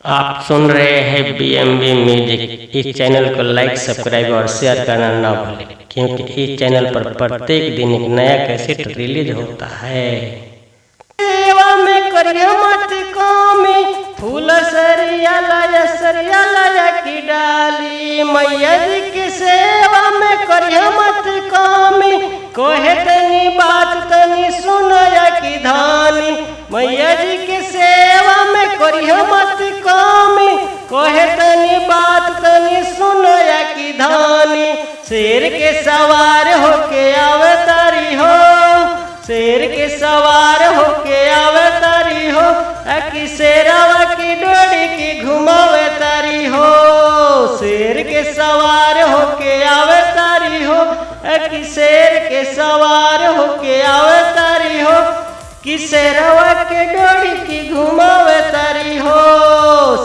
आप सुन रहे हैं BMB म्यूजिक। इस चैनल को लाइक, सब्सक्राइब और शेयर करना ना भूलें, क्योंकि इस चैनल पर प्रत्येक दिन एक नया कैसेट रिलीज होता है। सेवा में करियो मत कमी, फूल सरिया लाया की डाली। मैया जी की सेवा में करियो मत कमी, कोहे तनी बात तनी सुनया की धानी। मैया जी की सेवा में करियो मत कमी, कोहे तनी बात तनी सुनया की धानी। शेर के सवार होके अवतारी हो, शेर के सवार होके अवतारी हो, अकी शेरावा की डोरी की घुमावे तारी हो। शेर के सवार होके अवतारी हो, अकी शेर के सवार होके अवतारी हो, कि शेरावा के डोरी की घुमावे तारी हो।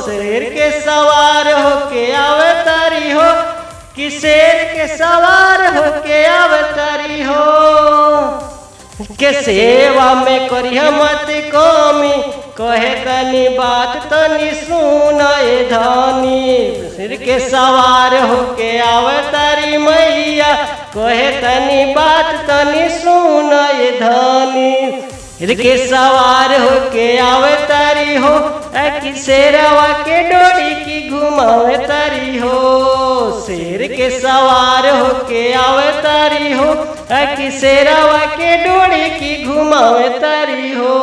शेर के सवार होके अवतारी हो, कि शेर के सवार होके अवतारी हो। के सेवा में करिया मत कमी, कहे तनी बात तनी सुनाए धानी। सिर के सवार होके अवतारी मैया, कहे तनी बात तनी सुनाए धानी। सिर के सवार होके अवतारी हो, कि शेरवा के डोरी की घुमावे तारी हो। शेर के सवार होके अवतारी हो, कि शेरवा के डोरी की घुमावे तारी हो।